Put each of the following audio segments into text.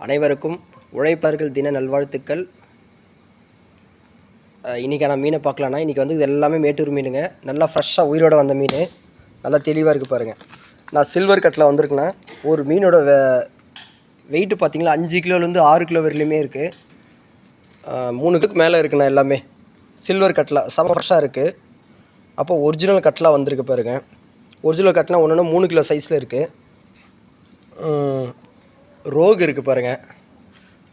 அனைவருக்கும் உழைப்பாளர்கள் தின நல்வாழ்த்துக்கள். இன்றைக்கான மீனை பார்க்கலான்னா, இன்றைக்கி வந்து இது எல்லாமே மேட்டூர் மீனுங்க. நல்லா ஃப்ரெஷ்ஷாக உயிரோடு வந்த மீன், நல்லா தெளிவாக இருக்குது பாருங்கள். நான் சில்வர் கட்டில் வந்திருக்குண்ணா. ஒரு மீனோட வெயிட்டு பார்த்திங்களா 5 கிலோலேருந்து 6 கிலோ வரையிலுமே இருக்குது. 3 கிலோக்கு மேலே இருக்குண்ணா. எல்லாமே சில்வர் கட்டில் செம ஃப்ரெஷ்ஷாக இருக்குது. அப்போ ஒரிஜினல் கட்டில் வந்திருக்கு பாருங்கள். ஒரிஜினல் கட்டில் ஒன்று 3 கிலோ சைஸில் இருக்குது. ரோகு இருக்குது பாருங்கள்.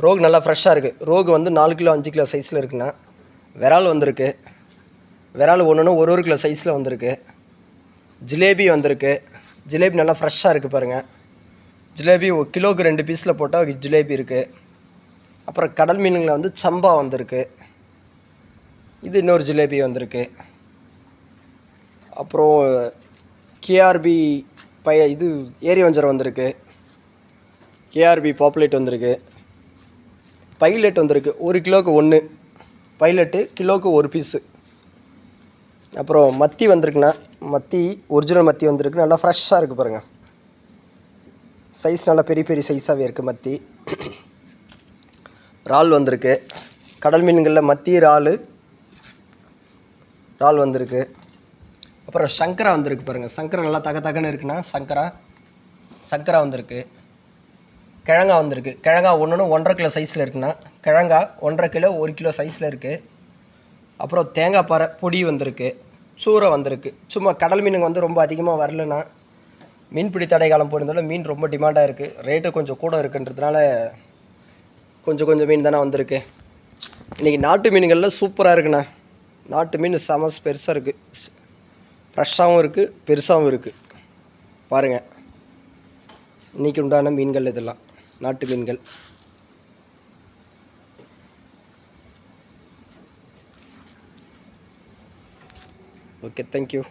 ரோகு நல்லா ஃப்ரெஷ்ஷாக இருக்குது. ரோகு வந்து 4 கிலோ 5 கிலோ சைஸில் இருக்குண்ணா. விரால் வந்திருக்கு. விரால் ஒன்று 1 கிலோ சைஸில் வந்திருக்கு. ஜிலேபி வந்திருக்கு. ஜிலேபி நல்லா ஃப்ரெஷ்ஷாக இருக்குது பாருங்கள். ஜிலேபி கிலோவுக்கு 2 பீஸில் போட்டால் ஜிலேபி இருக்குது. அப்புறம் கடல் மீனுங்களில் வந்து சம்பா வந்திருக்கு. இது இன்னொரு ஜிலேபி வந்திருக்கு. அப்புறம் கேஆர்பி இது ஏரி வஞ்சரம் வந்திருக்கு. கேஆர்பி பாப்புலேட் வந்திருக்கு. பைலட் வந்திருக்கு. 1 கிலோவுக்கு 1 பைலட்டு, கிலோவுக்கு 1 பீஸு. அப்புறம் மத்தி வந்திருக்குண்ணா. மத்தி ஒரிஜினல் மத்தி வந்திருக்கு. நல்லா ஃப்ரெஷ்ஷாக இருக்குது பாருங்கள். சைஸ் நல்லா பெரிய பெரிய சைஸாகவே இருக்குது மத்தி. இறால் வந்திருக்கு. கடல் மீன்களில் மத்தி இறால் வந்திருக்கு. அப்புறம் சங்கரா வந்திருக்கு பாருங்கள். சங்கரா நல்லா தகன்னு இருக்குண்ணா. சங்கரா வந்திருக்கு. கிழங்கா வந்திருக்கு. கிழங்கா ஒன்று 1.5 கிலோ சைஸில் இருக்குண்ணா. கிழங்கா 1.5 கிலோ 1 கிலோ சைஸில் இருக்குது. அப்புறம் தேங்காய் பாறை பொடி வந்திருக்கு. சூறை வந்திருக்கு. சும்மா கடல் மீனுங்க வந்து ரொம்ப அதிகமாக வரலண்ணா. மீன்பிடி தடை காலம் போயிருந்தாலும் மீன் ரொம்ப டிமாண்டாக இருக்குது. ரேட்டு கொஞ்சம் கூட இருக்குன்றதுனால கொஞ்சம் மீன் தானே வந்திருக்கு. இன்றைக்கி நாட்டு மீன்களில் சூப்பராக இருக்குண்ணா. நாட்டு மீன் செம பெருசாக இருக்குது. ஃப்ரெஷ்ஷாகவும் இருக்குது, பெருசாகவும் இருக்குது பாருங்கள். இன்றைக்கி உண்டான மீன்கள் இதெல்லாம் நாட்டு மீன்கள். Okay, thank you.